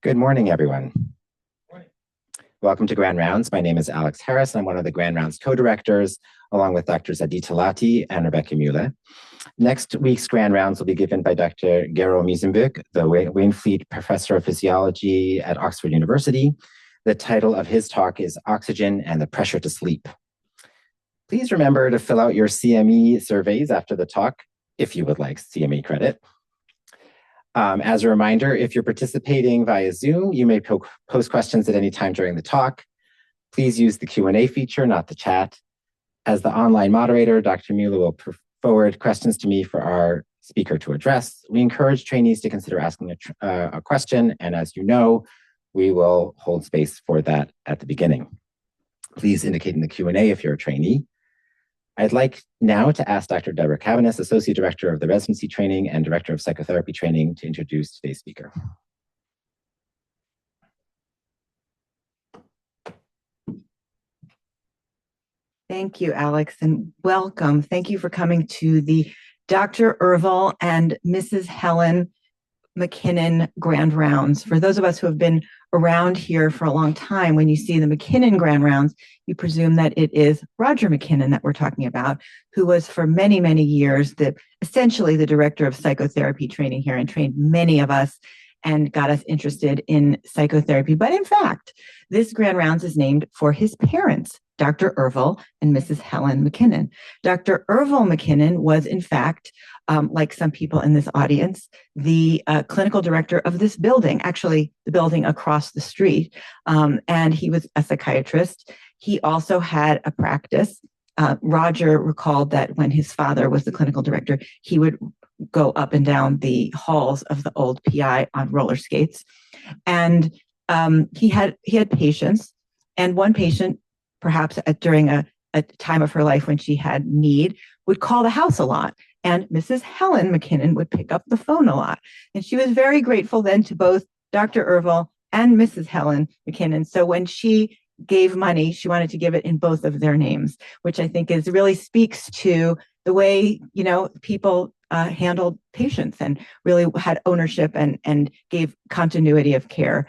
Good morning, everyone. Welcome to Grand Rounds. My name is Alex Harris. I'm one of the Grand Rounds co-directors, along with Drs. Adi Talati and Rebecca Mueller. Next week's Grand Rounds will be given by Dr. Gero Miesenbück, the Waynflete Professor of Physiology at Oxford University. The title of his talk is Oxygen and the Pressure to Sleep. Please remember to fill out your CME surveys after the talk, if you would like CME credit. As a reminder, if you're participating via Zoom, you may post questions at any time during the talk. Please use the Q&A feature, not the chat. As the online moderator, Dr. Mueller will forward questions to me for our speaker to address. We encourage trainees to consider asking a question, and as you know, we will hold space for that at the beginning. Please indicate in the Q&A if you're a trainee. I'd like now to ask Dr. Deborah Cavanis, Associate Director of the Residency Training and Director of Psychotherapy Training, to introduce today's speaker. Thank you, Alex, and welcome. Thank you for coming to the Dr. Irville and Mrs. Helen MacKinnon Grand Rounds. For those of us who have been around here for a long time, when you see the MacKinnon Grand Rounds, you presume that it is Roger MacKinnon that we're talking about, who was for many, many years essentially the director of psychotherapy training here and trained many of us and got us interested in psychotherapy. But in fact, this Grand Rounds is named for his parents, Dr. Irville and Mrs. Helen MacKinnon. Dr. Irville MacKinnon was, in fact, like some people in this audience, the clinical director of this building, actually the building across the street, and he was a psychiatrist. He also had a practice. Roger recalled that when his father was the clinical director, he would go up and down the halls of the old PI on roller skates. And he had patients, and one patient, perhaps during a time of her life when she had need, would call the house a lot. And Mrs. Helen MacKinnon would pick up the phone a lot. And she was very grateful then to both Dr. Irville and Mrs. Helen MacKinnon. So when she gave money, she wanted to give it in both of their names, which I think really speaks to the way, people handled patients and really had ownership and gave continuity of care.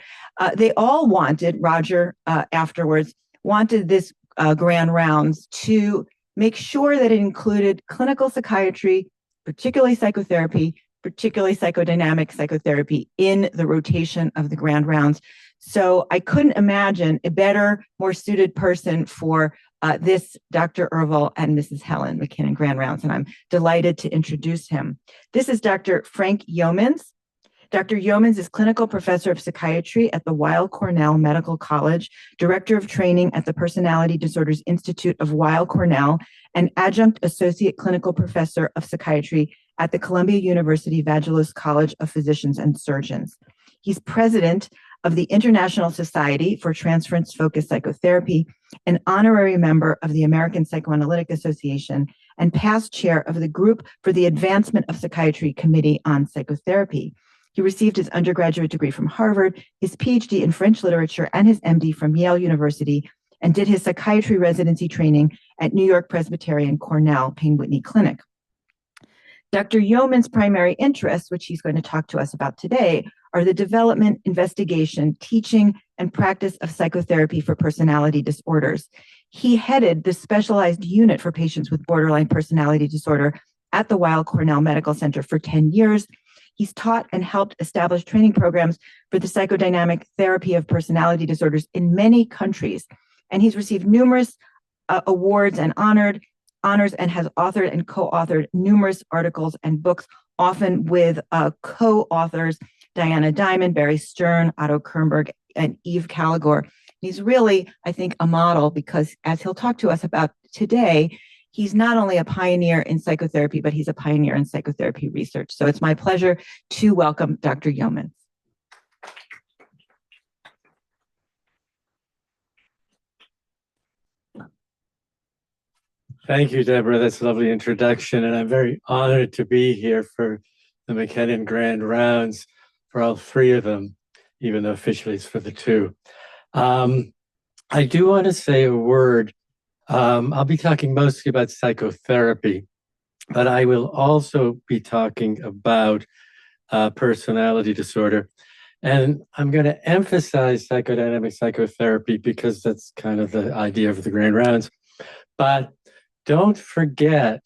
They all wanted, Roger afterwards, wanted this Grand Rounds to make sure that it included clinical psychiatry, particularly psychotherapy, particularly psychodynamic psychotherapy in the rotation of the Grand Rounds. So I couldn't imagine a better, more suited person for this Dr. Irville and Mrs. Helen MacKinnon Grand Rounds, and I'm delighted to introduce him. This is Dr. Frank Yeomans. Dr. Yeomans is clinical professor of psychiatry at the Weill Cornell Medical College, director of training at the Personality Disorders Institute of Weill Cornell, and adjunct associate clinical professor of psychiatry at the Columbia University Vagelos College of Physicians and Surgeons. He's president of the International Society for Transference-Focused Psychotherapy, an honorary member of the American Psychoanalytic Association, and past chair of the Group for the Advancement of Psychiatry Committee on Psychotherapy. He received his undergraduate degree from Harvard, his PhD in French literature, and his MD from Yale University, and did his psychiatry residency training at New York Presbyterian Cornell Payne Whitney Clinic. Dr. Yeomans' primary interests, which he's going to talk to us about today, are the development, investigation, teaching, and practice of psychotherapy for personality disorders. He headed the specialized unit for patients with borderline personality disorder at the Weill Cornell Medical Center for 10 years. He's taught and helped establish training programs for the psychodynamic therapy of personality disorders in many countries. And he's received numerous awards and honors and has authored and co-authored numerous articles and books, often with co-authors Diana Diamond, Barry Stern, Otto Kernberg, and Eve Callagore. He's really, I think, a model because, as he'll talk to us about today, he's not only a pioneer in psychotherapy, but he's a pioneer in psychotherapy research. So it's my pleasure to welcome Dr. Yeomans. Thank you, Deborah. That's a lovely introduction. And I'm very honored to be here for the MacKinnon Grand Rounds for all three of them, even though officially it's for the two. I do want to say a word. I'll be talking mostly about psychotherapy, but I will also be talking about personality disorder. And I'm going to emphasize psychodynamic psychotherapy because that's kind of the idea of the grand rounds. But don't forget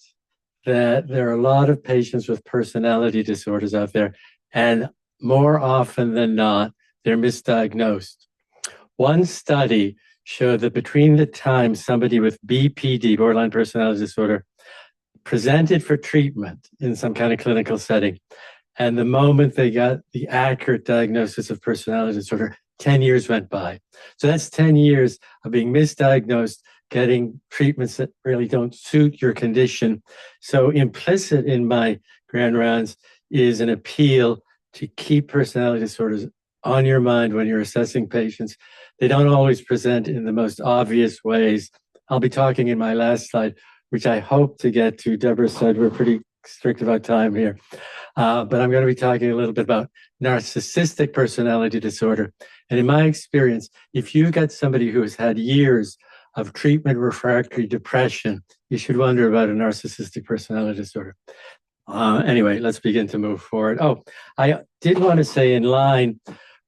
that there are a lot of patients with personality disorders out there, and more often than not, they're misdiagnosed. One study showed that between the time somebody with BPD, borderline personality disorder, presented for treatment in some kind of clinical setting, and the moment they got the accurate diagnosis of personality disorder, 10 years went by. So that's 10 years of being misdiagnosed, getting treatments that really don't suit your condition. So implicit in my grand rounds is an appeal to keep personality disorders on your mind when you're assessing patients. They don't always present in the most obvious ways. I'll be talking in my last slide, which I hope to get to. Deborah said we're pretty strict about time here. But I'm going to be talking a little bit about narcissistic personality disorder. And in my experience, if you get somebody who has had years of treatment refractory depression, you should wonder about a narcissistic personality disorder. Anyway, let's begin to move forward. Oh, I did want to say, in line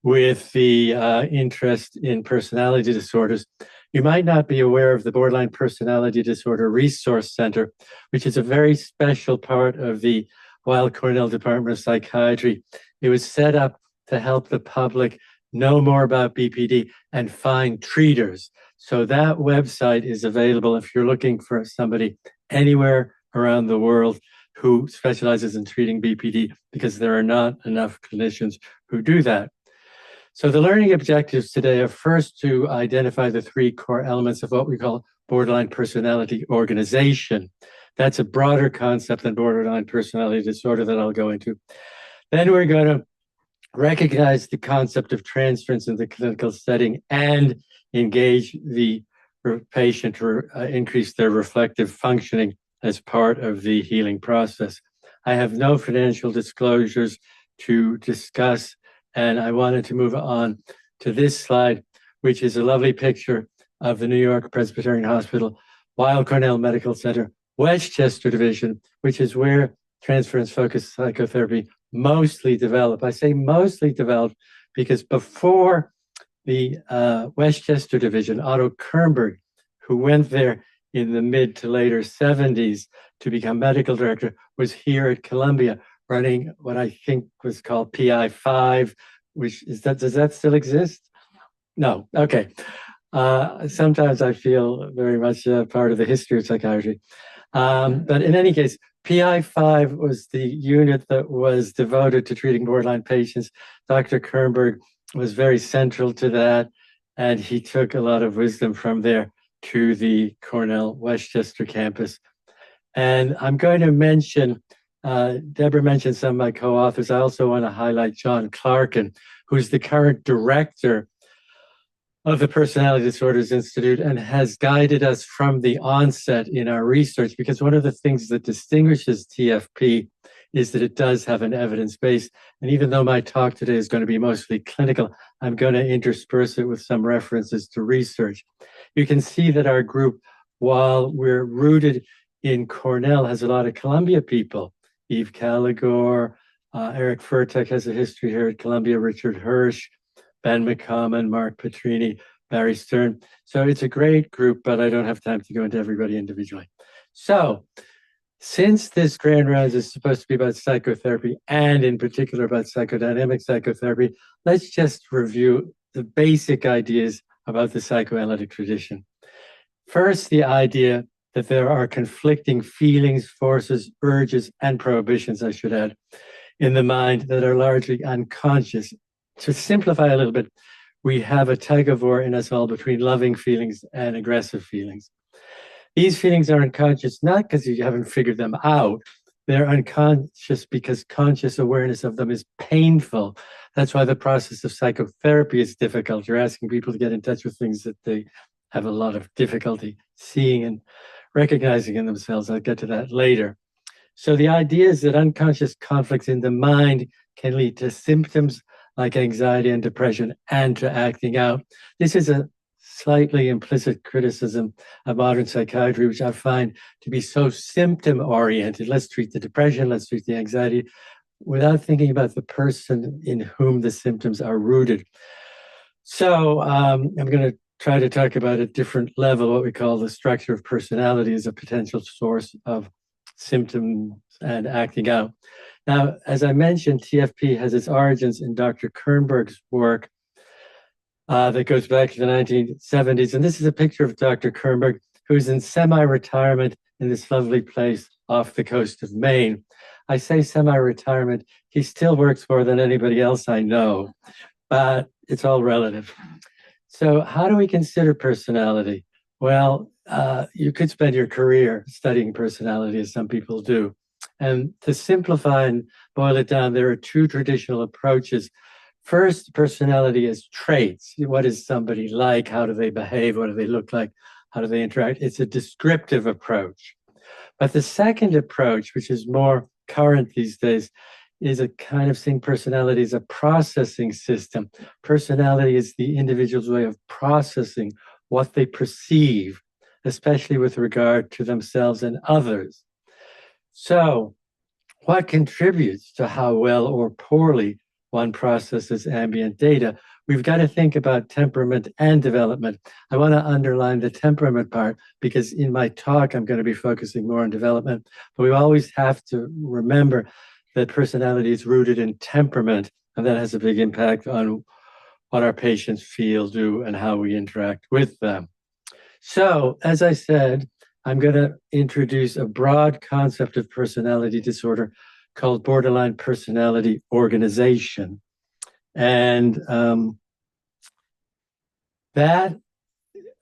with the interest in personality disorders, you might not be aware of the Borderline Personality Disorder Resource Center, which is a very special part of the Weill Cornell Department of Psychiatry. It was set up to help the public know more about BPD and find treaters. So that website is available if you're looking for somebody anywhere around the world who specializes in treating BPD, because there are not enough clinicians who do that. So the learning objectives today are first to identify the three core elements of what we call borderline personality organization. That's a broader concept than borderline personality disorder that I'll go into. Then we're going to recognize the concept of transference in the clinical setting and engage the patient to increase their reflective functioning as part of the healing process. I have no financial disclosures to discuss, and I wanted to move on to this slide, which is a lovely picture of the New York Presbyterian Hospital, Weill Cornell Medical Center, Westchester Division, which is where transference-focused psychotherapy mostly developed. I say mostly developed because before the Westchester Division, Otto Kernberg, who went there in the mid to later 70s to become medical director, was here at Columbia running what I think was called PI5, which is that, does that still exist? No, okay. Sometimes I feel very much part of the history of psychiatry. But in any case, PI5 was the unit that was devoted to treating borderline patients. Dr. Kernberg was very central to that, and he took a lot of wisdom from there to the Cornell Westchester campus. And I'm going to mention, Deborah mentioned some of my co-authors. I also want to highlight John Clarkin, who's the current director of the Personality Disorders Institute and has guided us from the onset in our research, because one of the things that distinguishes TFP is that it does have an evidence base. And even though my talk today is going to be mostly clinical, I'm going to intersperse it with some references to research. You can see that our group, while we're rooted in Cornell, has a lot of Columbia people. Eve Caligore, Eric Furtek has a history here at Columbia, Richard Hirsch, Ben McCommon, Mark Petrini, Barry Stern. So it's a great group, but I don't have time to go into everybody individually. So since this grand rounds is supposed to be about psychotherapy, and in particular about psychodynamic psychotherapy, let's just review the basic ideas about the psychoanalytic tradition. First, the idea that there are conflicting feelings, forces, urges, and prohibitions, I should add, in the mind that are largely unconscious. To simplify a little bit, we have a tug of war in us all between loving feelings and aggressive feelings. These feelings are unconscious, not because you haven't figured them out. They're unconscious because conscious awareness of them is painful. That's why the process of psychotherapy is difficult. You're asking people to get in touch with things that they have a lot of difficulty seeing and recognizing in themselves. I'll get to that later. So the idea is that unconscious conflicts in the mind can lead to symptoms like anxiety and depression and to acting out. This is a slightly implicit criticism of modern psychiatry, which I find to be so symptom-oriented. Let's treat the depression, let's treat the anxiety. without thinking about the person in whom the symptoms are rooted. So I'm going to try to talk about at different level what we call the structure of personality as a potential source of symptoms and acting out. Now, as I mentioned, TFP has its origins in Dr. Kernberg's work that goes back to the 1970s. And this is a picture of Dr. Kernberg, who's in semi-retirement in this lovely place off the coast of Maine. I say semi-retirement, he still works more than anybody else I know, but it's all relative. So how do we consider personality? Well, you could spend your career studying personality, as some people do. And to simplify and boil it down, there are two traditional approaches. First, personality is traits. What is somebody like? How do they behave? What do they look like? How do they interact? It's a descriptive approach. But the second approach, which is more current these days, is a kind of seeing personality as a processing system. Personality is the individual's way of processing what they perceive, especially with regard to themselves and others. So, what contributes to how well or poorly one processes ambient data? We've got to think about temperament and development. I want to underline the temperament part because in my talk, I'm going to be focusing more on development, but we always have to remember that personality is rooted in temperament, and that has a big impact on what our patients feel, do, and how we interact with them. So, as I said, I'm going to introduce a broad concept of personality disorder called borderline personality organization. And that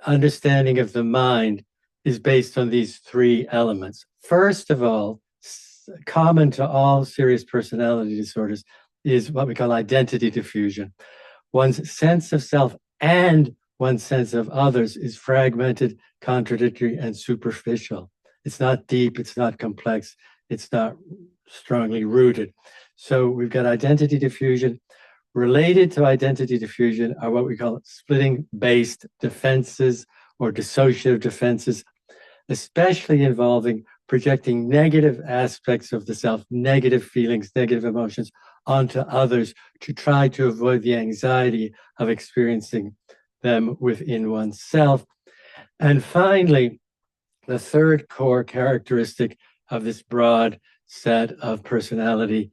understanding of the mind is based on these three elements. First of all, common to all serious personality disorders is what we call identity diffusion. One's sense of self and one's sense of others is fragmented, contradictory, and superficial. It's not deep, it's not complex, it's not strongly rooted. So we've got identity diffusion. Related to identity diffusion are what we call splitting-based defenses or dissociative defenses, especially involving projecting negative aspects of the self, negative feelings, negative emotions onto others to try to avoid the anxiety of experiencing them within oneself. And finally, the third core characteristic of this broad set of personality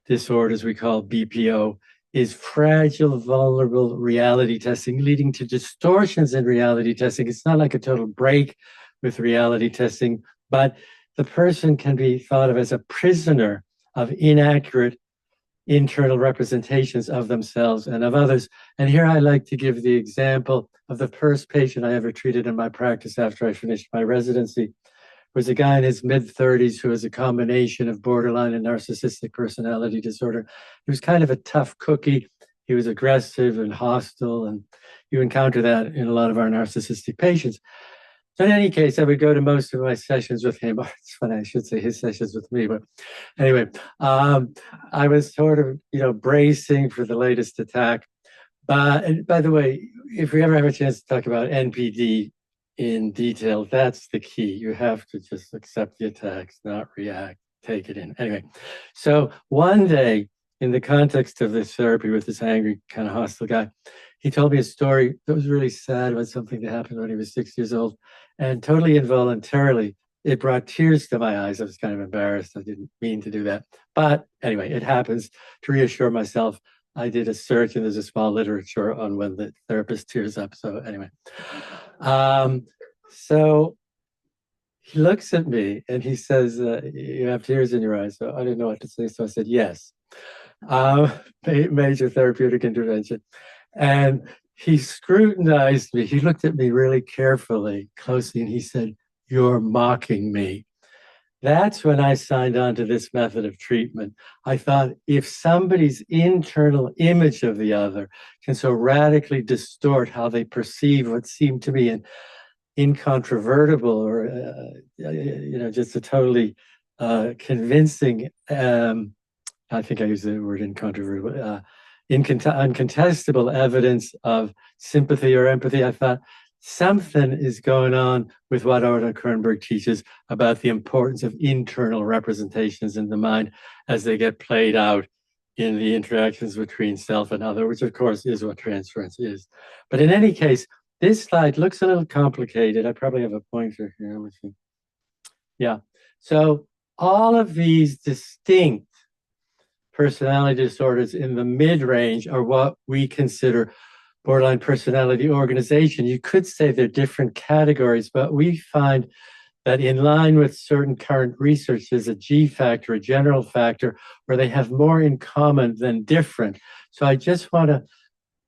disorders we call BPO is fragile, vulnerable reality testing, leading to distortions in reality testing. It's not like a total break with reality testing, but the person can be thought of as a prisoner of inaccurate internal representations of themselves and of others. And here I like to give the example of the first patient I ever treated in my practice after I finished my residency. Was a guy in his mid-30s who was a combination of borderline and narcissistic personality disorder. He was kind of a tough cookie. He was aggressive and hostile, and you encounter that in a lot of our narcissistic patients. So in any case, I would go to most of my sessions with him. It's funny, I should say his sessions with me, but anyway, I was sort of, bracing for the latest attack. And by the way, if we ever have a chance to talk about NPD in detail, that's the key. You have to just accept the attacks, not react, take it in. Anyway, so one day, in the context of this therapy with this angry, kind of hostile guy, he told me a story that was really sad about something that happened when he was 6 years old. And totally involuntarily, it brought tears to my eyes. I was kind of embarrassed. I didn't mean to do that. But anyway, it happens. To reassure myself, I did a search, and there's a small literature on when the therapist tears up. So anyway, so he looks at me and he says, you have tears in your eyes. So I didn't know what to say. So I said, yes. Major therapeutic intervention. And he scrutinized me. He looked at me really carefully, closely, and he said, "You're mocking me." That's when I signed on to this method of treatment. I thought, if somebody's internal image of the other can so radically distort how they perceive what seemed to me an incontrovertible or just a totally convincing, I think I use the word incontrovertible, uncontestable evidence of sympathy or empathy, I thought something is going on with what Otto Kernberg teaches about the importance of internal representations in the mind as they get played out in the interactions between self and other, which of course is what transference is. But in any case, this slide looks a little complicated. I probably have a pointer here. Let me see. Yeah. So all of these distinct personality disorders in the mid-range are what we consider borderline personality organization. You could say they're different categories, but we find that in line with certain current research, there's a G factor, a general factor, where they have more in common than different. So I just want to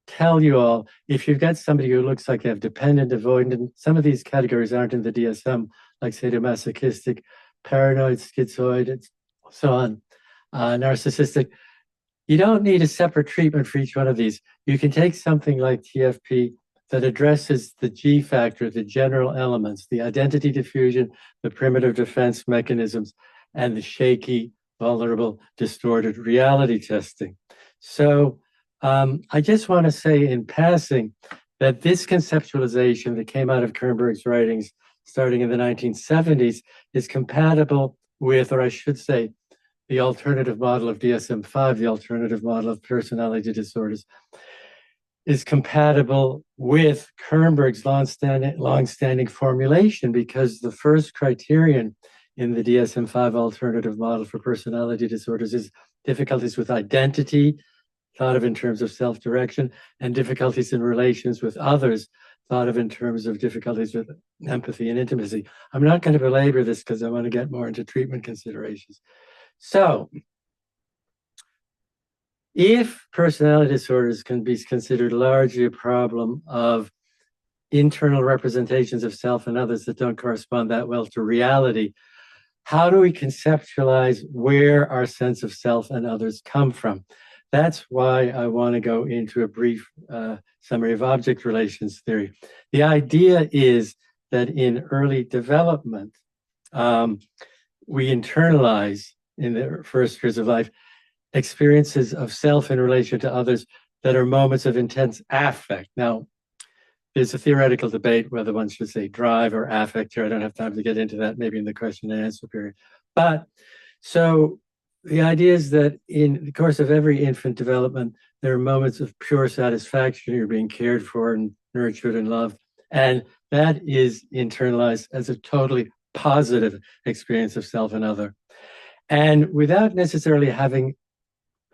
tell you all, if you've got somebody who looks like they have dependent, avoidant, some of these categories aren't in the DSM, like sadomasochistic, paranoid, schizoid, and so on, narcissistic. You don't need a separate treatment for each one of these. You can take something like TFP that addresses the G factor, the general elements, the identity diffusion, the primitive defense mechanisms, and the shaky, vulnerable, distorted reality testing. So I just want to say in passing that this conceptualization that came out of Kernberg's writings starting in the 1970s is compatible with, or I should say, the alternative model of DSM-5, the alternative model of personality disorders, is compatible with Kernberg's long-standing formulation, because the first criterion in the DSM-5 alternative model for personality disorders is difficulties with identity, thought of in terms of self-direction, and difficulties in relations with others, thought of in terms of difficulties with empathy and intimacy. I'm not going to belabor this because I want to get more into treatment considerations. So, if personality disorders can be considered largely a problem of internal representations of self and others that don't correspond that well to reality, how do we conceptualize where our sense of self and others come from? That's why I want to go into a brief summary of object relations theory. The idea is that in early development, we internalize in the first years of life experiences of self in relation to others that are moments of intense affect. Now, there's a theoretical debate whether one should say drive or affect here. I don't have time to get into that, maybe in the question and answer period. But so the idea is that in the course of every infant development, there are moments of pure satisfaction. You're being cared for and nurtured and loved. And that is internalized as a totally positive experience of self and other. And without necessarily having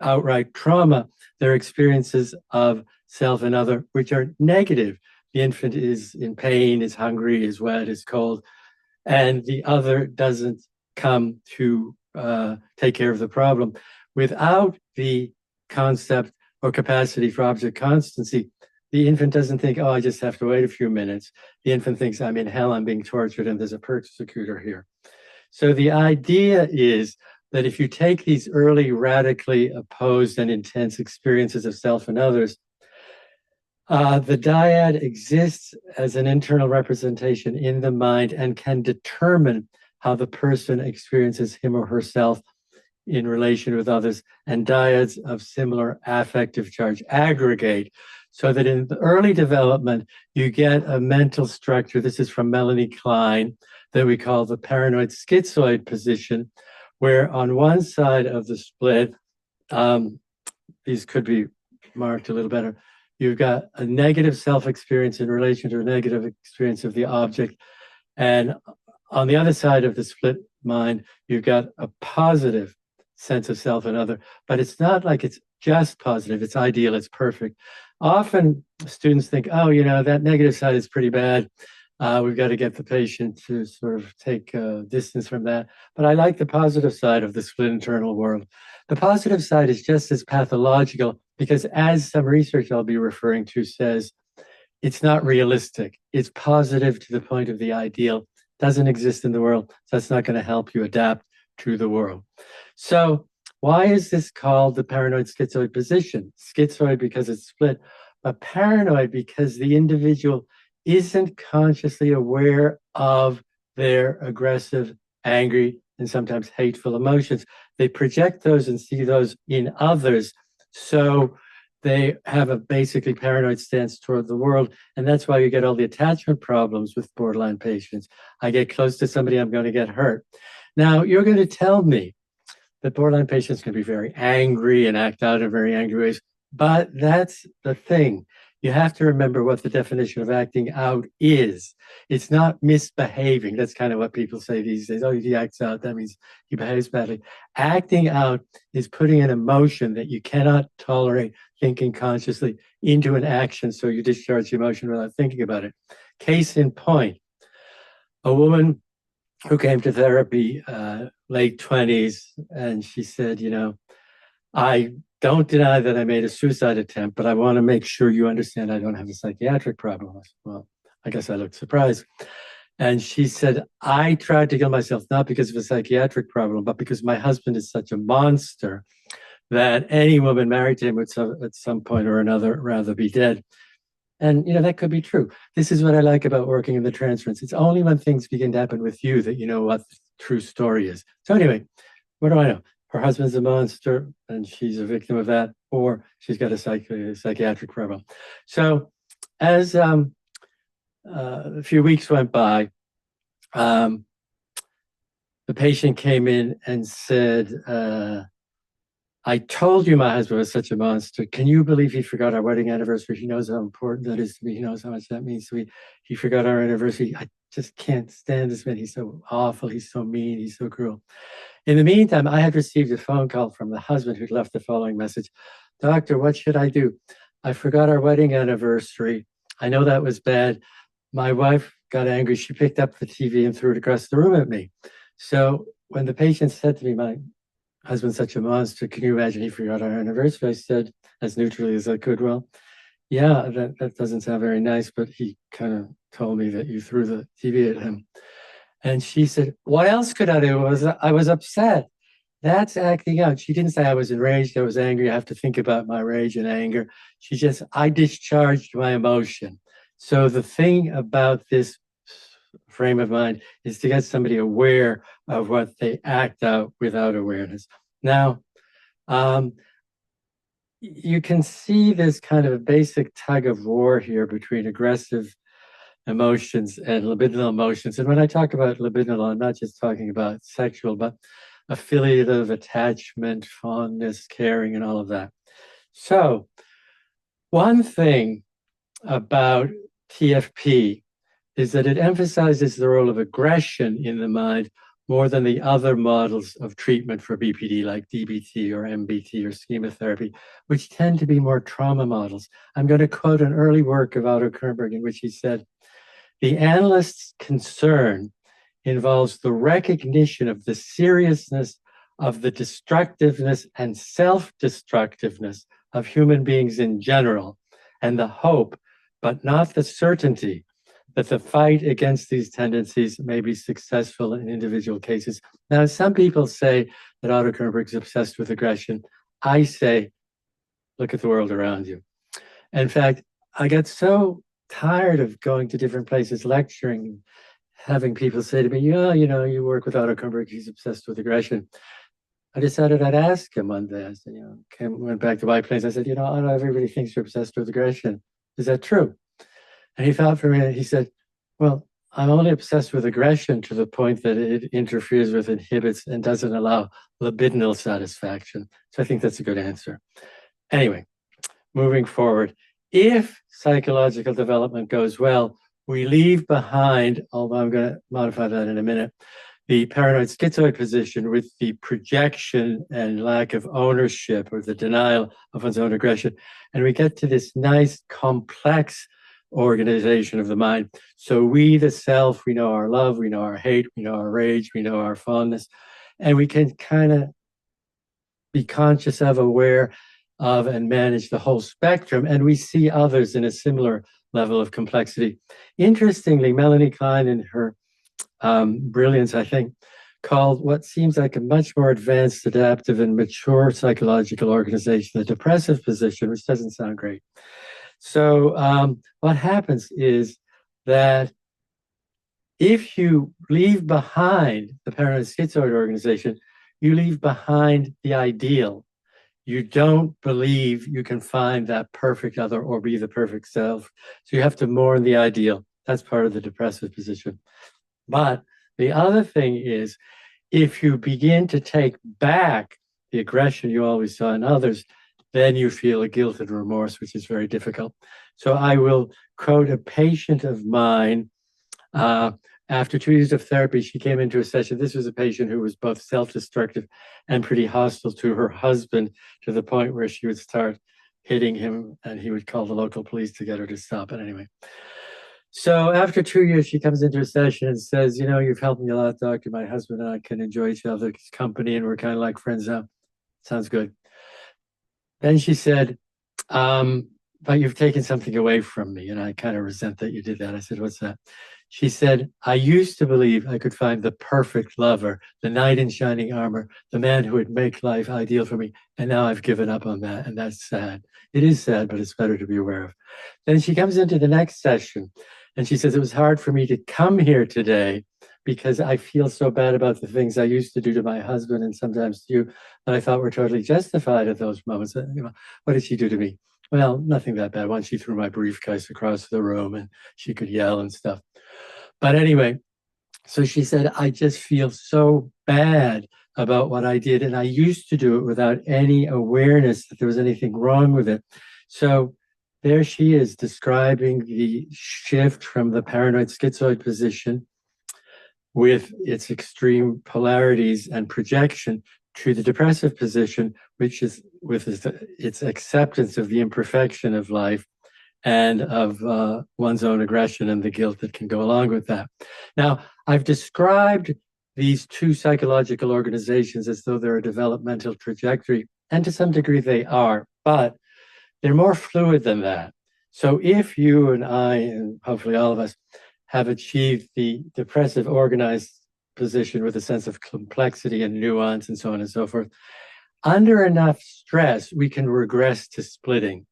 outright trauma, there are experiences of self and other which are negative. The infant is in pain, is hungry, is wet, is cold, and the other doesn't come to take care of the problem. Without the concept or capacity for object constancy, the infant doesn't think, oh, I just have to wait a few minutes. The infant thinks, I'm in hell, I'm being tortured, and there's a persecutor here. So the idea is that if you take these early radically opposed and intense experiences of self and others, the dyad exists as an internal representation in the mind and can determine how the person experiences him or herself in relation with others, and dyads of similar affective charge aggregate, so that in the early development, you get a mental structure. This is from Melanie Klein, that we call the paranoid schizoid position, where on one side of the split, these could be marked a little better, you've got a negative self-experience in relation to a negative experience of the object. And on the other side of the split mind, you've got a positive sense of self and other, but it's not like it's just positive, it's ideal, it's perfect. Often students think, oh, you know, that negative side is pretty bad. We've got to get the patient to sort of take distance from that. But I like the positive side of the split internal world. The positive side is just as pathological because, as some research I'll be referring to says, it's not realistic. It's positive to the point of the ideal. Doesn't exist in the world, so it's not going to help you adapt to the world. So why is this called the paranoid schizoid position? Schizoid because it's split, but paranoid because the individual isn't consciously aware of their aggressive, angry, and sometimes hateful emotions. They project those and see those in others. So they have a basically paranoid stance toward the world. And that's why you get all the attachment problems with borderline patients. I get close to somebody, I'm going to get hurt. Now, you're going to tell me that borderline patients can be very angry and act out in very angry ways. But that's the thing. You have to remember what the definition of acting out is. It's not misbehaving. That's kind of what people say these days. Oh, he acts out. That means he behaves badly. Acting out is putting an emotion that you cannot tolerate thinking consciously into an action, so you discharge the emotion without thinking about it. Case in point, a woman who came to therapy late 20s, and she said, I don't deny that I made a suicide attempt, but I want to make sure you understand I don't have a psychiatric problem. I said, well, I guess I looked surprised. And she said, I tried to kill myself not because of a psychiatric problem, but because my husband is such a monster that any woman married to him would at some point or another rather be dead. And, that could be true. This is what I like about working in the transference. It's only when things begin to happen with you that you know what the true story is. So anyway, what do I know? Her husband's a monster and she's a victim of that, or she's got a psychiatric problem. So as a few weeks went by, the patient came in and said, I told you my husband was such a monster. Can you believe he forgot our wedding anniversary? He knows how important that is to me. He knows how much that means to me. He forgot our anniversary. I just can't stand this man. He's so awful. He's so mean. He's so cruel. In the meantime, I had received a phone call from the husband who'd left the following message. Doctor, what should I do? I forgot our wedding anniversary. I know that was bad. My wife got angry. She picked up the TV and threw it across the room at me. So when the patient said to me, my husband's such a monster, can you imagine he forgot our anniversary? I said, as neutrally as I could, well, yeah, that doesn't sound very nice, but he kind of told me that you threw the TV at him. And she said, what else could I do? I was upset. That's acting out. She didn't say I was enraged, I was angry. I have to think about my rage and anger. She just, I discharged my emotion. So the thing about this frame of mind is to get somebody aware of what they act out without awareness. Now, you can see this kind of a basic tug of war here between aggressive emotions and libidinal emotions. And when I talk about libidinal, I'm not just talking about sexual, but affiliative, attachment, fondness, caring, and all of that. So one thing about TFP is that it emphasizes the role of aggression in the mind more than the other models of treatment for BPD like DBT or MBT or schema therapy, which tend to be more trauma models. I'm going to quote an early work of Otto Kernberg in which he said, the analyst's concern involves the recognition of the seriousness of the destructiveness and self-destructiveness of human beings in general, and the hope, but not the certainty, that the fight against these tendencies may be successful in individual cases. Now, some people say that Otto Kernberg is obsessed with aggression. I say, look at the world around you. In fact, I get so tired of going to different places lecturing, having people say to me, you work with Otto Kernberg, he's obsessed with aggression. I decided I'd ask him one day. I said, went back to White Plains. I said, Otto, everybody thinks you're obsessed with aggression. Is that true? And he thought for a minute, he said, well, I'm only obsessed with aggression to the point that it interferes with, inhibits, and doesn't allow libidinal satisfaction. So I think that's a good answer. Anyway, moving forward, if psychological development goes well, we leave behind, although I'm going to modify that in a minute, the paranoid schizoid position with the projection and lack of ownership or the denial of one's own aggression. And we get to this nice, complex organization of the mind. So we, the self, we know our love, we know our hate, we know our rage, we know our fondness, and we can kind of be conscious of, aware of, and manage the whole spectrum. And we see others in a similar level of complexity. Interestingly, Melanie Klein, in her brilliance, I think, called what seems like a much more advanced, adaptive, and mature psychological organization the depressive position, which doesn't sound great. So what happens is that if you leave behind the paranoid schizoid organization, you leave behind the ideal. you don't believe you can find that perfect other or be the perfect self. So you have to mourn the ideal. That's part of the depressive position. But the other thing is, if you begin to take back the aggression you always saw in others, then you feel a guilt and remorse, which is very difficult. So I will quote a patient of mine. After 2 years of therapy, she came into a session. This was a patient who was both self-destructive and pretty hostile to her husband, to the point where she would start hitting him and he would call the local police to get her to stop it anyway. So after 2 years, she comes into a session and says, you've helped me a lot, doctor. My husband and I can enjoy each other's company and we're kind of like friends now. Sounds good. Then she said, but you've taken something away from me and I kind of resent that you did that. I said, what's that? She said, I used to believe I could find the perfect lover, the knight in shining armor, the man who would make life ideal for me. And now I've given up on that. And that's sad. It is sad, but it's better to be aware of. Then she comes into the next session and she says, it was hard for me to come here today because I feel so bad about the things I used to do to my husband and sometimes to you that I thought were totally justified at those moments. What did she do to me? Well, nothing that bad. Once she threw my briefcase across the room and she could yell and stuff. But anyway, so she said, I just feel so bad about what I did. And I used to do it without any awareness that there was anything wrong with it. So there she is describing the shift from the paranoid schizoid position with its extreme polarities and projection to the depressive position, which is with its acceptance of the imperfection of life and of one's own aggression and the guilt that can go along with that. Now, I've described these two psychological organizations as though they're a developmental trajectory, and to some degree they are, but they're more fluid than that. So if you and I, and hopefully all of us, have achieved the depressive organized position with a sense of complexity and nuance and so on and so forth, under enough stress, we can regress to splitting.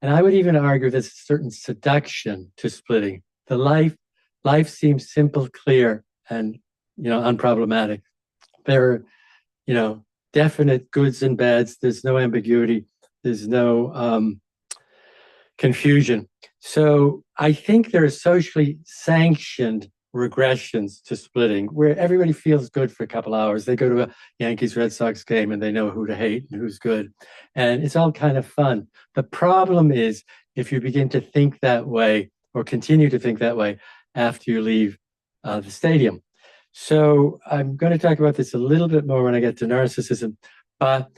And I would even argue there's a certain seduction to splitting. The life seems simple, clear, and unproblematic. There are definite goods and bads. There's no ambiguity. There's no confusion. So I think there are socially sanctioned regressions to splitting where everybody feels good for a couple hours. They go to a Yankees-Red Sox game and they know who to hate and who's good. And it's all kind of fun. The problem is if you begin to think that way or continue to think that way after you leave the stadium. So I'm going to talk about this a little bit more when I get to narcissism, but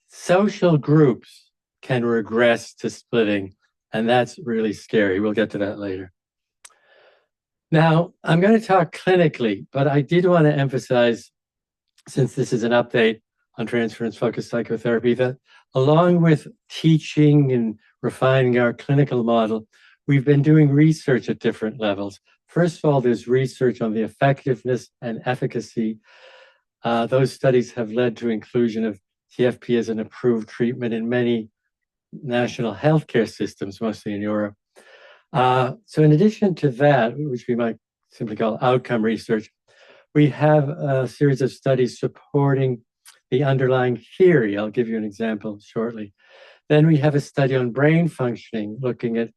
social groups can regress to splitting, and that's really scary. We'll get to that later. Now, I'm going to talk clinically, but I did want to emphasize, since this is an update on transference-focused psychotherapy, that along with teaching and refining our clinical model, we've been doing research at different levels. First of all, there's research on the effectiveness and efficacy. Those studies have led to inclusion of TFP as an approved treatment in many national healthcare systems, mostly in Europe. So in addition to that, which we might simply call outcome research, we have a series of studies supporting the underlying theory. I'll give you an example shortly. Then we have a study on brain functioning, looking at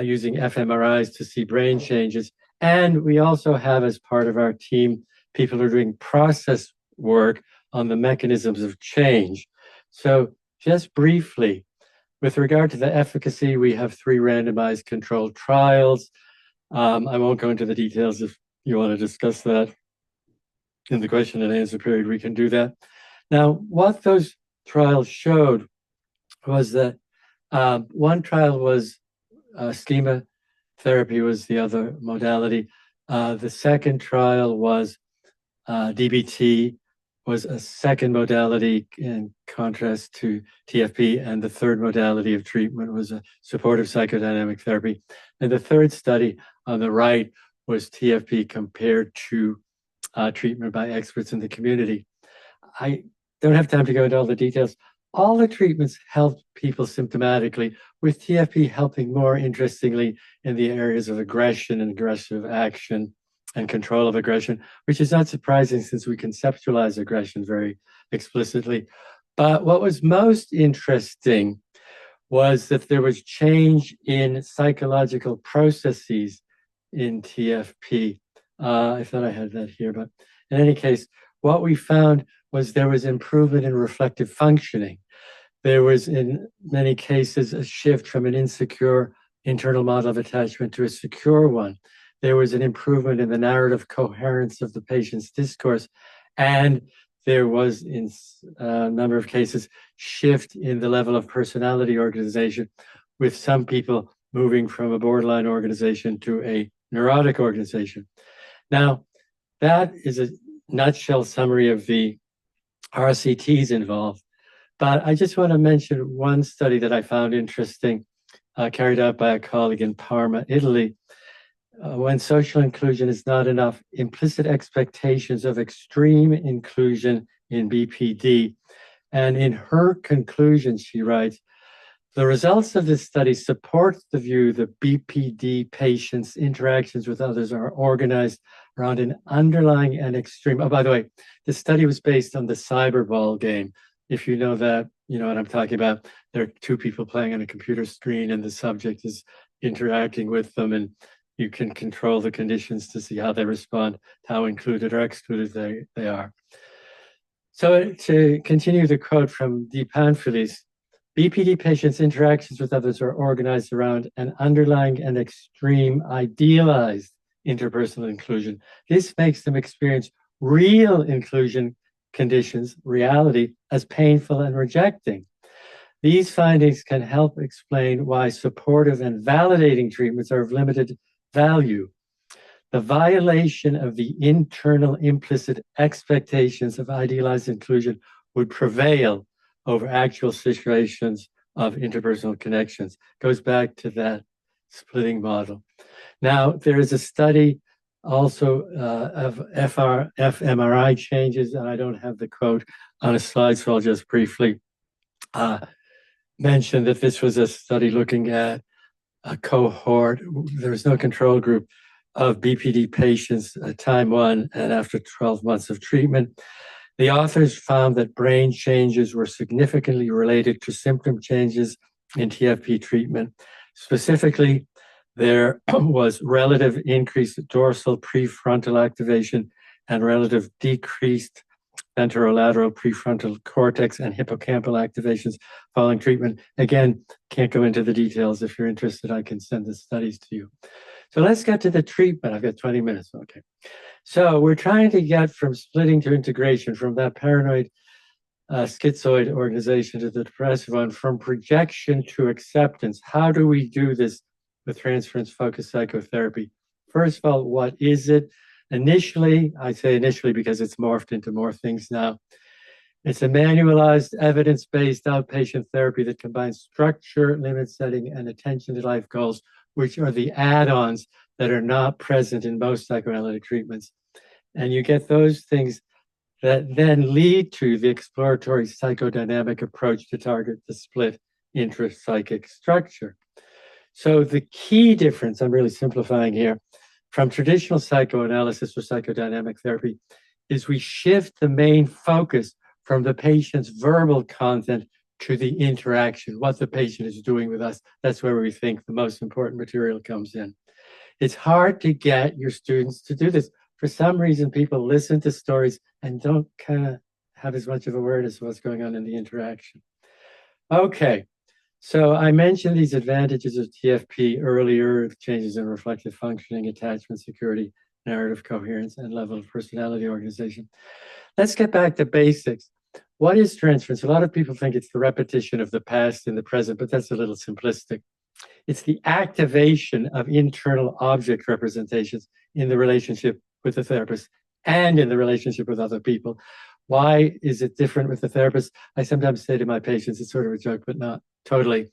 using fMRIs to see brain changes. And we also have, as part of our team, people who are doing process work on the mechanisms of change. So just briefly, with regard to the efficacy, we have 3 randomized controlled trials. I won't go into the details. If you want to discuss that in the question and answer period, we can do that. Now, what those trials showed was that one trial was schema therapy was the other modality. The second trial was DBT was a second modality in contrast to TFP, and the third modality of treatment was a supportive psychodynamic therapy. And the third study on the right was TFP compared to treatment by experts in the community. I don't have time to go into all the details. All the treatments help people symptomatically, with TFP helping more interestingly in the areas of aggression and aggressive action and control of aggression, which is not surprising since we conceptualize aggression very explicitly. But what was most interesting was that there was change in psychological processes in TFP. I thought I had that here, but in any case, what we found was there was improvement in reflective functioning. There was, in many cases, a shift from an insecure internal model of attachment to a secure one. There was an improvement in the narrative coherence of the patient's discourse, and there was, in a number of cases, shift in the level of personality organization, with some people moving from a borderline organization to a neurotic organization. Now, that is a nutshell summary of the RCTs involved. But I just want to mention one study that I found interesting, carried out by a colleague in Parma, Italy. When social inclusion is not enough, implicit expectations of extreme inclusion in BPD. And in her conclusion, she writes, the results of this study support the view that BPD patients' interactions with others are organized around an underlying and extreme. Oh, by the way, the study was based on the cyberball game. If you know that, you know what I'm talking about. There are two people playing on a computer screen and the subject is interacting with them, and you can control the conditions to see how they respond, how included or excluded they are. So to continue the quote from De Panfilis, BPD patients' interactions with others are organized around an underlying and extreme idealized interpersonal inclusion. This makes them experience real inclusion conditions, reality, as painful and rejecting. These findings can help explain why supportive and validating treatments are of limited value. The violation of the internal implicit expectations of idealized inclusion would prevail over actual situations of interpersonal connections. Goes back to that splitting model. Now, there is a study also of fMRI changes, and I don't have the quote on a slide, so I'll just briefly mention that this was a study looking at a cohort. There was no control group of BPD patients at time 1 and after 12 months of treatment. The authors found that brain changes were significantly related to symptom changes in TFP treatment. Specifically, there was relative increased dorsal prefrontal activation and relative decreased ventrolateral prefrontal cortex and hippocampal activations following treatment. Again, can't go into the details. If you're interested, I can send the studies to you. So let's get to the treatment. I've got 20 minutes. Okay. So we're trying to get from splitting to integration, from that paranoid schizoid organization to the depressive one, from projection to acceptance. How do we do this with transference-focused psychotherapy? First of all, what is it? Initially, I say initially because it's morphed into more things now. It's a manualized, evidence-based outpatient therapy that combines structure, limit setting, and attention to life goals, which are the add-ons that are not present in most psychoanalytic treatments. And you get those things that then lead to the exploratory psychodynamic approach to target the split intrapsychic structure. So the key difference, I'm really simplifying here, from traditional psychoanalysis or psychodynamic therapy is we shift the main focus from the patient's verbal content to the interaction, what the patient is doing with us. That's where we think the most important material comes in. It's hard to get your students to do this. For some reason, people listen to stories and don't kind of have as much of awareness of what's going on in the interaction. Okay, so I mentioned these advantages of TFP earlier, changes in reflective functioning, attachment security, narrative coherence, and level of personality organization. Let's get back to basics. What is transference? A lot of people think it's the repetition of the past in the present, but that's a little simplistic. It's the activation of internal object representations in the relationship with the therapist and in the relationship with other people. Why is it different with the therapist? I sometimes say to my patients, it's sort of a joke, but not totally.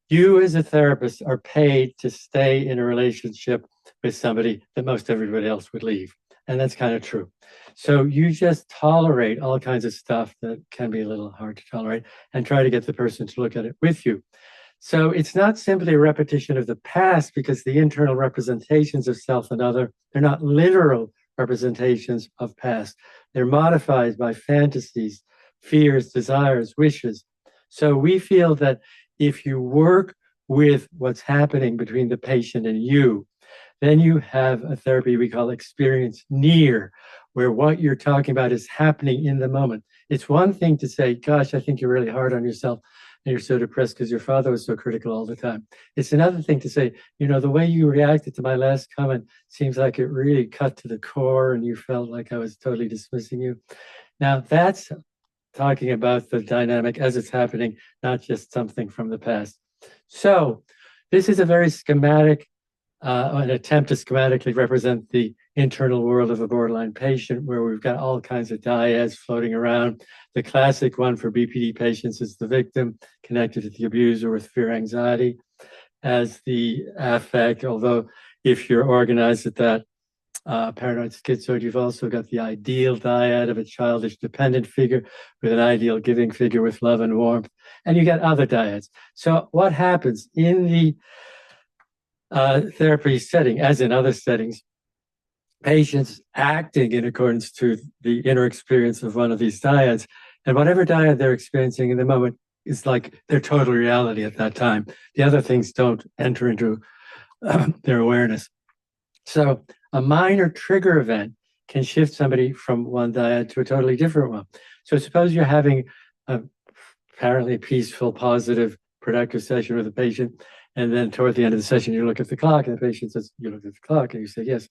You as a therapist are paid to stay in a relationship with somebody that most everybody else would leave. And that's kind of true. So you just tolerate all kinds of stuff that can be a little hard to tolerate and try to get the person to look at it with you. So it's not simply a repetition of the past, because the internal representations of self and other, they're not literal representations of past. They're modified by fantasies, fears, desires, wishes. So we feel that if you work with what's happening between the patient and you, then you have a therapy we call experience near, where what you're talking about is happening in the moment. It's one thing to say, gosh, I think you're really hard on yourself and you're so depressed because your father was so critical all the time. It's another thing to say, you know, the way you reacted to my last comment seems like it really cut to the core and you felt like I was totally dismissing you. Now that's talking about the dynamic as it's happening, not just something from the past. So this is a very schematic, an attempt to schematically represent the internal world of a borderline patient, where we've got all kinds of dyads floating around. The classic one for BPD patients is the victim connected to the abuser with fear, anxiety as the affect, although if you're organized at that paranoid schizoid, you've also got the ideal dyad of a childish dependent figure with an ideal giving figure with love and warmth, and you get other dyads. So what happens in the therapy setting, as in other settings, patients acting in accordance to the inner experience of one of these dyads, and whatever dyad they're experiencing in the moment is like their total reality at that time. The other things don't enter into their awareness. So a minor trigger event can shift somebody from one dyad to a totally different one. So suppose you're having a apparently peaceful, positive, productive session with a patient, and then toward the end of the session, you look at the clock, and the patient says, you look at the clock, and you say, yes.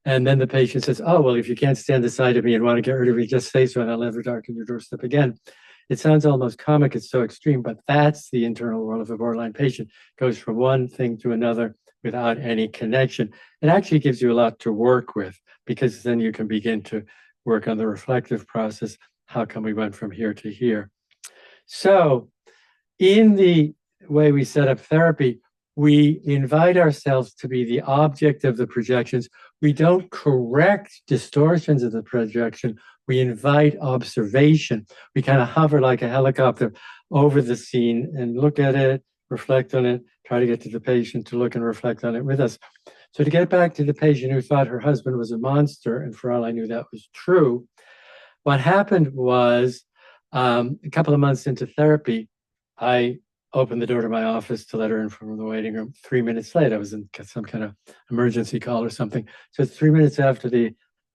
And then the patient says, oh, well, if you can't stand the sight of me and want to get rid of me, just say so, and I'll never darken your doorstep again. It sounds almost comic, it's so extreme, but that's the internal world of a borderline patient. It goes from one thing to another without any connection. It actually gives you a lot to work with, because then you can begin to work on the reflective process. How come we went from here to here? So in the way we set up therapy, we invite ourselves to be the object of the projections. We don't correct distortions of the projection. We invite observation. We kind of hover like a helicopter over the scene and look at it, reflect on it, try to get to the patient to look and reflect on it with us. So to get back to the patient who thought her husband was a monster, and for all I knew that was true, what happened was a couple of months into therapy, I opened the door to my office to let her in from the waiting room. 3 minutes late, I was in some kind of emergency call or something. So it's 3 minutes after the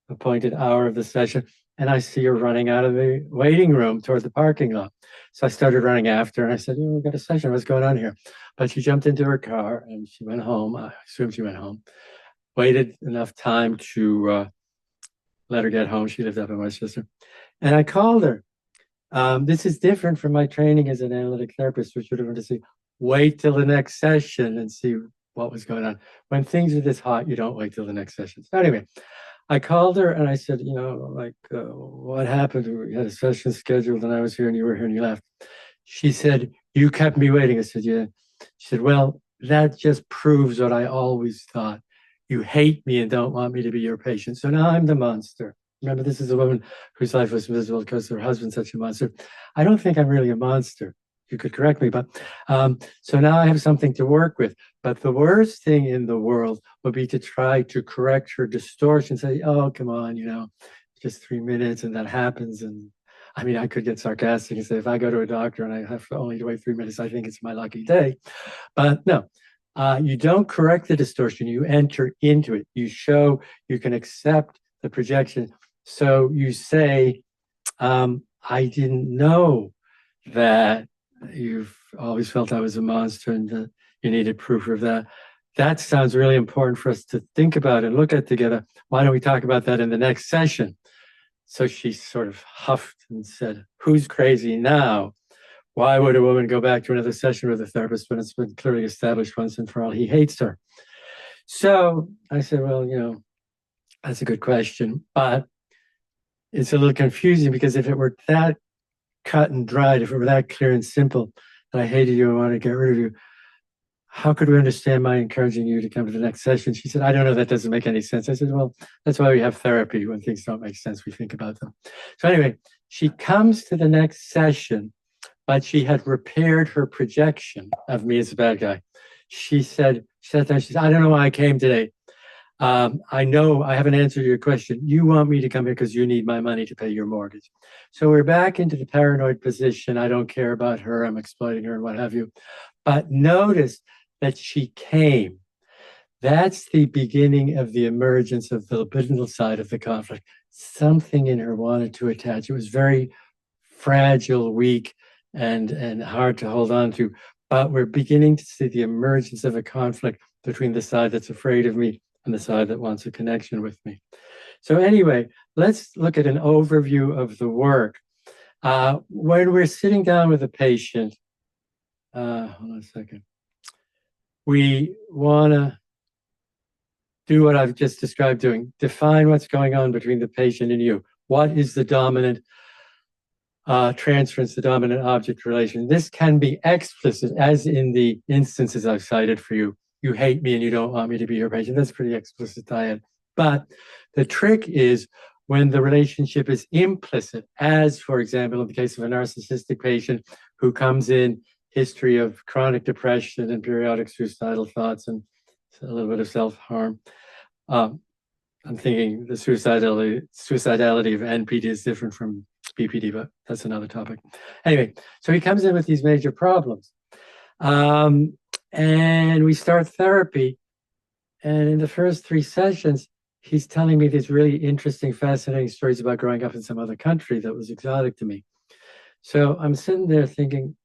appointed hour of the session, and I see her running out of the waiting room toward the parking lot. So I started running after, and I said, we've got a session, what's going on here? But she jumped into her car, and she went home. I assume she went home. Waited enough time to let her get home. She lived up in Westchester. And I called her. This is different from my training as an analytic therapist, which would have been to say, wait till the next session and see what was going on. When things are this hot, you don't wait till the next session. So anyway, I called her and I said, what happened? We had a session scheduled and I was here and you were here and you left. She said, you kept me waiting. I said, yeah. She said, well, that just proves what I always thought. You hate me and don't want me to be your patient. So now I'm the monster. Remember, this is a woman whose life was miserable because her husband's such a monster. I don't think I'm really a monster. You could correct me, but so now I have something to work with. But the worst thing in the world would be to try to correct her distortion, say, oh, come on, just 3 minutes and that happens. And I mean, I could get sarcastic and say, if I go to a doctor and I have only to wait 3 minutes, I think it's my lucky day. But no, you don't correct the distortion. You enter into it. You show you can accept the projection. So you say, I didn't know that you've always felt I was a monster and that you needed proof of that. That sounds really important for us to think about and look at together. Why don't we talk about that in the next session? So she sort of huffed and said, who's crazy now? Why would a woman go back to another session with a therapist when it's been clearly established once and for all he hates her? So I said, well, that's a good question, but it's a little confusing because if it were that cut and dried, if it were that clear and simple that I hated you and wanted to get rid of you, how could we understand my encouraging you to come to the next session? She said, I don't know, that doesn't make any sense. I said, well, that's why we have therapy. When things don't make sense, we think about them. So anyway, she comes to the next session, but she had repaired her projection of me as a bad guy. She said, I don't know why I came today. I know I haven't answered your question. You want me to come here because you need my money to pay your mortgage. So we're back into the paranoid position. I don't care about her. I'm exploiting her and what have you. But notice that she came. That's the beginning of the emergence of the libidinal side of the conflict. Something in her wanted to attach. It was very fragile, weak, and hard to hold on to. But we're beginning to see the emergence of a conflict between the side that's afraid of me and the side that wants a connection with me. So anyway, let's look at an overview of the work. When we're sitting down with a patient, hold on a second, we want to do what I've just described doing. Define what's going on between the patient and you. What is the dominant transference, the dominant object relation? This can be explicit, as in the instances I've cited for you. You hate me and you don't want me to be your patient. That's pretty explicit, Diane. But the trick is when the relationship is implicit, as, for example, in the case of a narcissistic patient who comes in, history of chronic depression and periodic suicidal thoughts and a little bit of self-harm. I'm thinking the suicidality of NPD is different from BPD, but that's another topic. Anyway, so he comes in with these major problems. And we start therapy. And in the first 3 sessions, he's telling me these really interesting, fascinating stories about growing up in some other country that was exotic to me. So I'm sitting there thinking,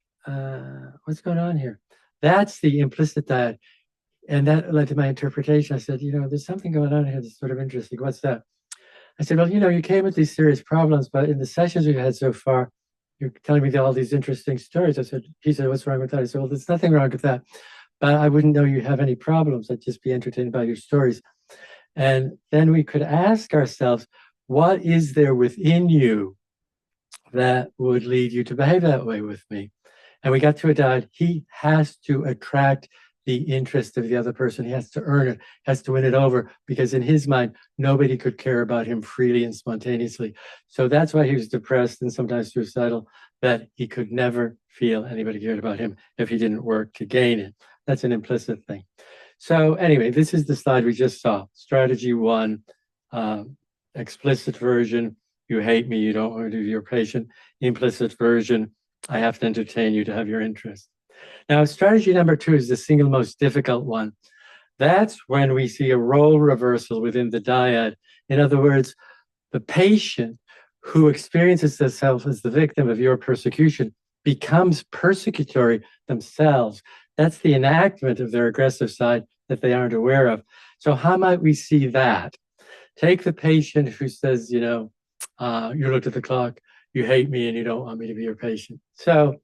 what's going on here? That's the implicit dyad. And that led to my interpretation. I said, there's something going on here that's sort of interesting. What's that? I said, well, you came with these serious problems, but in the sessions we've had so far, you're telling me all these interesting stories. He said, what's wrong with that? I said, well, there's nothing wrong with that, but I wouldn't know you have any problems. I'd just be entertained by your stories. And then we could ask ourselves, what is there within you that would lead you to behave that way with me? And we got to a dyad. He has to attract the interest of the other person. He has to earn it, has to win it over, because in his mind, nobody could care about him freely and spontaneously. So that's why he was depressed and sometimes suicidal, that he could never feel anybody cared about him if he didn't work to gain it. That's an implicit thing. So anyway, this is the slide we just saw. Strategy 1, explicit version, you hate me, you don't want to be your patient. Implicit version, I have to entertain you to have your interest. Now, strategy number 2 is the single most difficult one. That's when we see a role reversal within the dyad. In other words, the patient who experiences themselves as the victim of your persecution becomes persecutory themselves. That's the enactment of their aggressive side that they aren't aware of. So how might we see that? Take the patient who says, you looked at the clock, you hate me and you don't want me to be your patient. So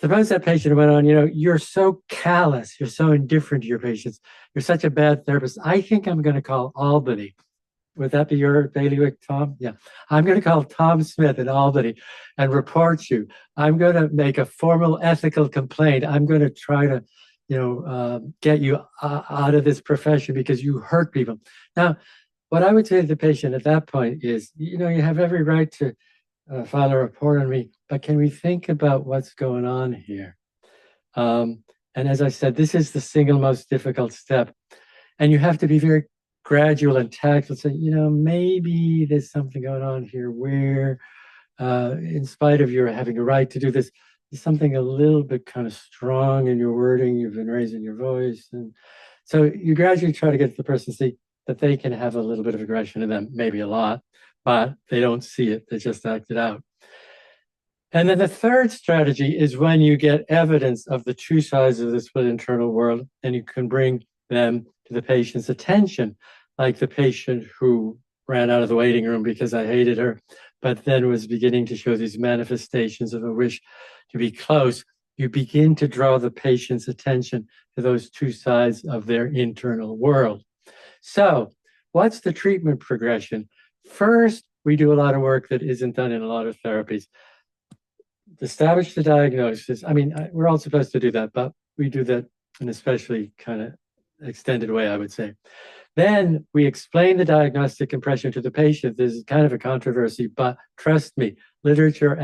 suppose that patient went on, you're so callous, you're so indifferent to your patients, you're such a bad therapist. I think I'm going to call Albany. Would that be your bailiwick, Tom? Yeah. I'm going to call Tom Smith in Albany and report you. I'm going to make a formal ethical complaint. I'm going to try to, get you out of this profession because you hurt people. Now, what I would say to the patient at that point is, you have every right to file a report on me, but can we think about what's going on here? And as I said, this is the single most difficult step. And you have to be very gradual and tactful. Say, maybe there's something going on here where, in spite of your having a right to do this, there's something a little bit kind of strong in your wording. You've been raising your voice. And so you gradually try to get the person to see that they can have a little bit of aggression in them, maybe a lot, but they don't see it. They just act it out. And then the third strategy is when you get evidence of the two sides of the split internal world, and you can bring them to the patient's attention, like the patient who ran out of the waiting room because I hated her, but then was beginning to show these manifestations of a wish to be close. You begin to draw the patient's attention to those two sides of their internal world. So what's the treatment progression? First, we do a lot of work that isn't done in a lot of therapies. Establish the diagnosis. We're all supposed to do that, but we do that in an especially kind of extended way, I would say. Then we explain the diagnostic impression to the patient. This is kind of a controversy, but trust me, literature,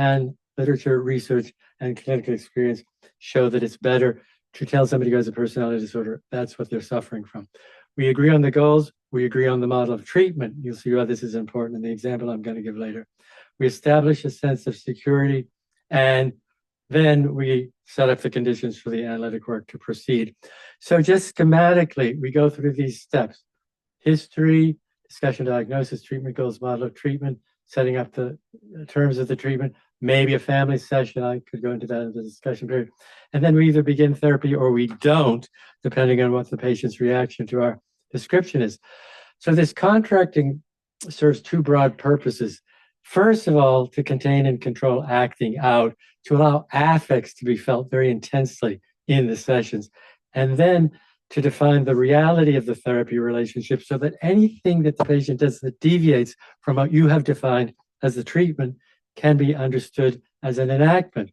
research, and clinical experience show that it's better to tell somebody who has a personality disorder that's what they're suffering from. We agree on the goals. We agree on the model of treatment. You'll see why this is important in the example I'm going to give later. We establish a sense of security, and then we set up the conditions for the analytic work to proceed. So just schematically, we go through these steps: history, discussion, diagnosis, treatment goals, model of treatment, setting up the terms of the treatment, maybe a family session. I could go into that in the discussion period. And then we either begin therapy or we don't, depending on what the patient's reaction to our description is. So this contracting serves two broad purposes. First of all, to contain and control acting out, to allow affects to be felt very intensely in the sessions, and then to define the reality of the therapy relationship so that anything that the patient does that deviates from what you have defined as the treatment can be understood as an enactment.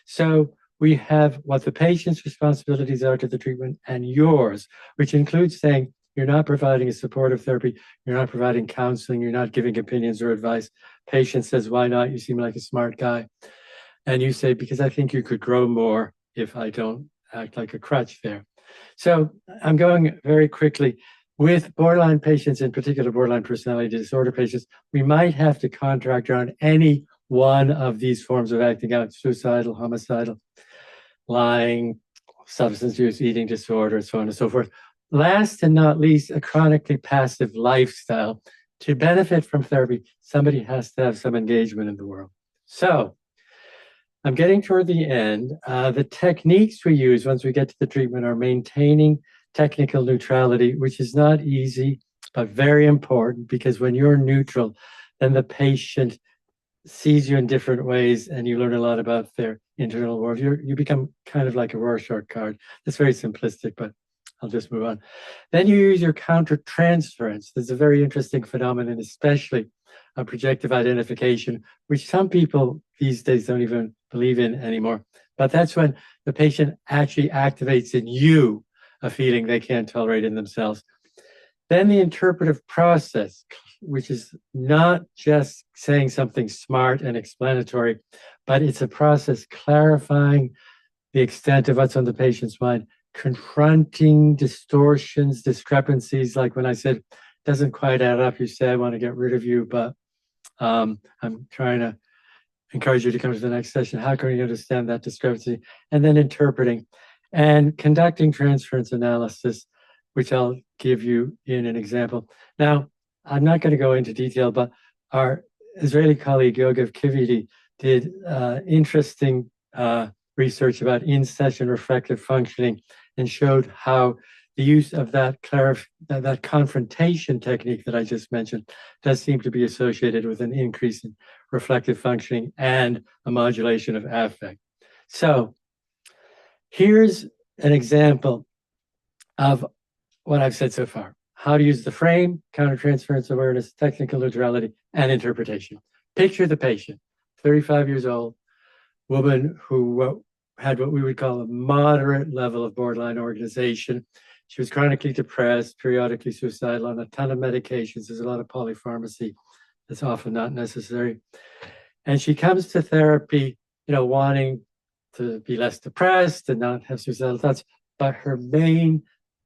So we have what the patient's responsibilities are to the treatment and yours, which includes saying, you're not providing a supportive therapy, you're not providing counseling, you're not giving opinions or advice. Patient says, why not? You seem like a smart guy. And you say, because I think you could grow more if I don't act like a crutch there. So I'm going very quickly. With borderline patients, in particular borderline personality disorder patients, we might have to contract around any one of these forms of acting out: suicidal, homicidal, lying, substance use, eating disorder, so on and so forth. Last and not least, a chronically passive lifestyle. To benefit from therapy, somebody has to have some engagement in the world. So I'm getting toward the end. The techniques we use once we get to the treatment are maintaining technical neutrality, which is not easy, but very important, because when you're neutral, then the patient sees you in different ways and you learn a lot about their internal world. You become kind of like a Rorschach card. That's very simplistic, but I'll just move on. Then you use your counter-transference. There's a very interesting phenomenon, especially projective identification, which some people these days don't even believe in anymore. But that's when the patient actually activates in you a feeling they can't tolerate in themselves. Then the interpretive process, which is not just saying something smart and explanatory, but it's a process clarifying the extent of what's on the patient's mind, confronting distortions, discrepancies, like when I said, doesn't quite add up, you say, I want to get rid of you, but I'm trying to encourage you to come to the next session. How can you understand that discrepancy? And then interpreting and conducting transference analysis, which I'll give you in an example. Now, I'm not going to go into detail, but our Israeli colleague, Yogev Kiviti, did interesting research about in-session reflective functioning and showed how the use of that confrontation technique that I just mentioned does seem to be associated with an increase in reflective functioning and a modulation of affect. So here's an example of what I've said so far: how to use the frame, countertransference awareness, technical neutrality, and interpretation. Picture the patient, 35 years old, woman who had what we would call a moderate level of borderline organization. She was chronically depressed, periodically suicidal, on a ton of medications. There's a lot of polypharmacy that's often not necessary. And she comes to therapy, wanting to be less depressed and not have suicidal thoughts. But her main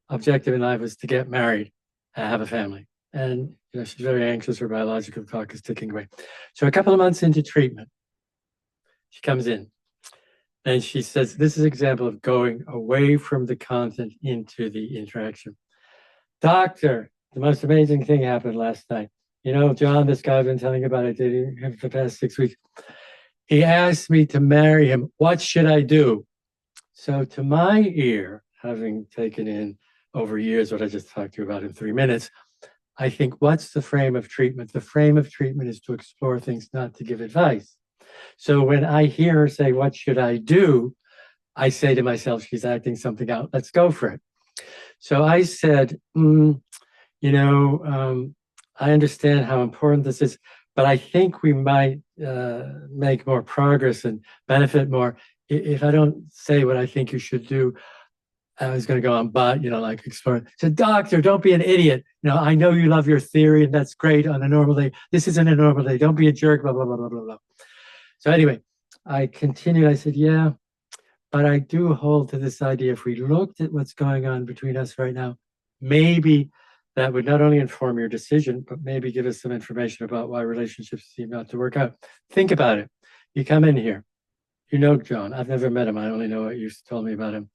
objective in life was to get married and have a family. And she's very anxious. Her biological clock is ticking away. So a couple of months into treatment, she comes in and she says, this is an example of going away from the content into the interaction. Doctor, the most amazing thing happened last night. John, this guy I've been telling you about, I dated him for the past 6 weeks. He asked me to marry him. What should I do? So to my ear, having taken in over years what I just talked to you about in 3 minutes, I think, what's the frame of treatment? The frame of treatment is to explore things, not to give advice. So when I hear her say, what should I do? I say to myself, she's acting something out. Let's go for it. So I said, I understand how important this is, but I think we might make more progress and benefit more if I don't say what I think you should do. I was going to go on, but, like explore. So, doctor, don't be an idiot. I know you love your theory, and that's great on a normal day. This isn't a normal day. Don't be a jerk, blah, blah, blah, blah, blah, blah. So anyway, I continued. I said, yeah, but I do hold to this idea. If we looked at what's going on between us right now, maybe that would not only inform your decision, but maybe give us some information about why relationships seem not to work out. Think about it. You come in here. You know John. I've never met him. I only know what you told me about him.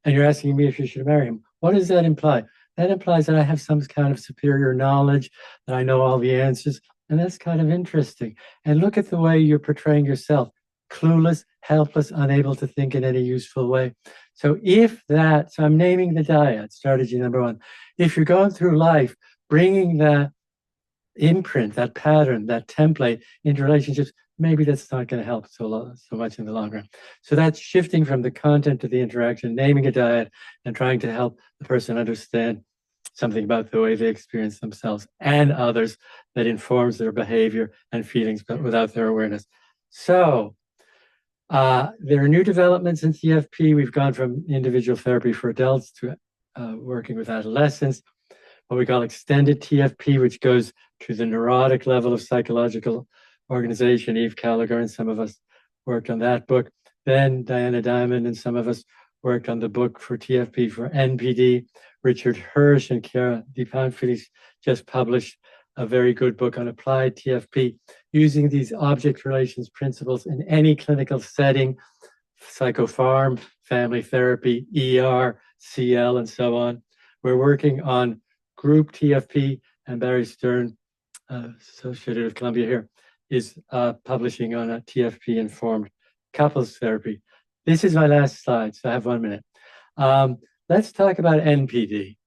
And you're asking me if you should marry him. What does that imply? That implies that I have some kind of superior knowledge, that I know all the answers. And that's kind of interesting. And look at the way you're portraying yourself. Clueless, helpless, unable to think in any useful way. So I'm naming the dyad, strategy number one. If you're going through life, bringing that imprint, that pattern, that template into relationships, maybe that's not going to help so much in the long run. So that's shifting from the content to the interaction, naming a dyad, and trying to help the person understand something about the way they experience themselves and others that informs their behavior and feelings, but without their awareness. So there are new developments in TFP. We've gone from individual therapy for adults to working with adolescents, what we call extended TFP, which goes to the neurotic level of psychological organization. Eve Callagher and some of us worked on that book. Then Diana Diamond and some of us worked on the book for TFP for NPD. Richard Hirsch and Chiara Di Panfili just published a very good book on applied TFP, using these object relations principles in any clinical setting, psychopharm, family therapy, ER, CL, and so on. We're working on group TFP, and Barry Stern, associated with Columbia here, is publishing on a TFP-informed couples therapy. This is my last slide, so I have 1 minute. Let's talk about NPD.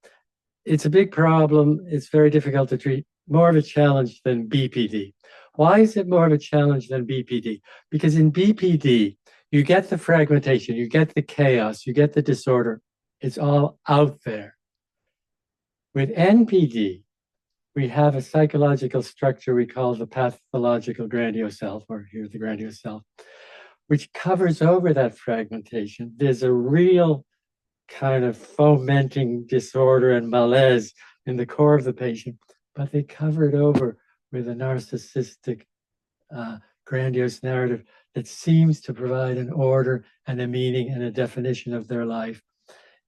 It's a big problem. It's very difficult to treat, more of a challenge than BPD. Why is it more of a challenge than BPD? Because in BPD, you get the fragmentation, you get the chaos, you get the disorder. It's all out there. With NPD, we have a psychological structure we call the pathological grandiose self, or here the grandiose self, which covers over that fragmentation. There's a real kind of fomenting disorder and malaise in the core of the patient, but they cover it over with a narcissistic, grandiose narrative that seems to provide an order and a meaning and a definition of their life.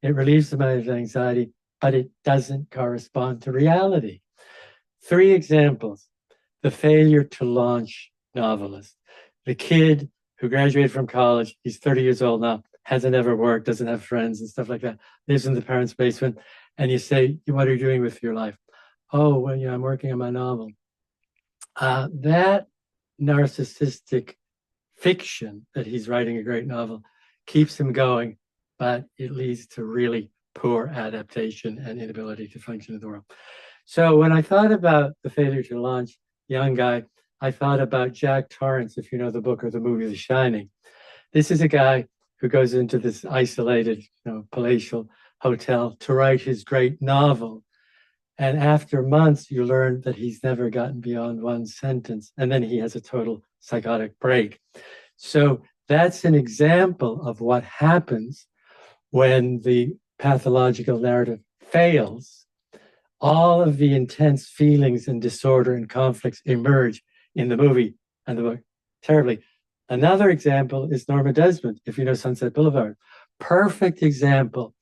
It relieves them of anxiety, but it doesn't correspond to reality. 3 examples: the failure to launch novelist, the kid who graduated from college, he's 30 years old now, hasn't ever worked, doesn't have friends and stuff like that, lives in the parents' basement, and you say, what are you doing with your life? Oh, well, I'm working on my novel. That narcissistic fiction that he's writing a great novel keeps him going, but it leads to really poor adaptation and inability to function in the world. So when I thought about the failure to launch young guy, I thought about Jack Torrance, if you know the book or the movie The Shining. This is a guy who goes into this isolated, palatial hotel to write his great novel. And after months, you learn that he's never gotten beyond 1 sentence. And then he has a total psychotic break. So that's an example of what happens when the pathological narrative fails. All of the intense feelings and disorder and conflicts emerge in the movie and the book terribly. Another example is Norma Desmond, if you know Sunset Boulevard. Perfect example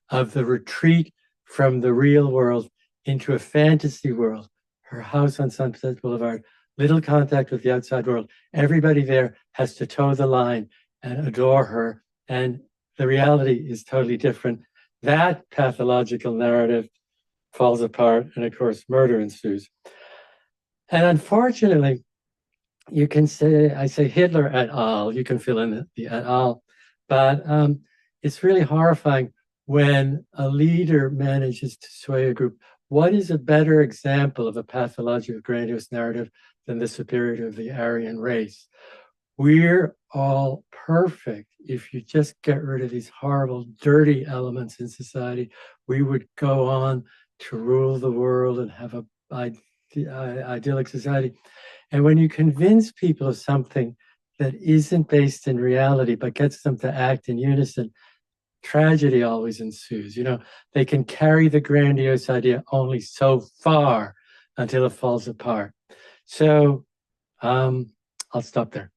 of the retreat from the real world into a fantasy world. Her house on Sunset Boulevard, little contact with the outside world. Everybody there has to toe the line and adore her. And the reality is totally different. That pathological narrative falls apart, and of course, murder ensues. And unfortunately, you can say, I say Hitler et al., you can fill in the et al., but it's really horrifying when a leader manages to sway a group. What is a better example of a pathological grandiose narrative than the superiority of the Aryan race? We're all perfect. If you just get rid of these horrible, dirty elements in society, we would go on to rule the world and have an idyllic society. And when you convince people of something that isn't based in reality, but gets them to act in unison, tragedy always ensues. They can carry the grandiose idea only so far until it falls apart. So I'll stop there.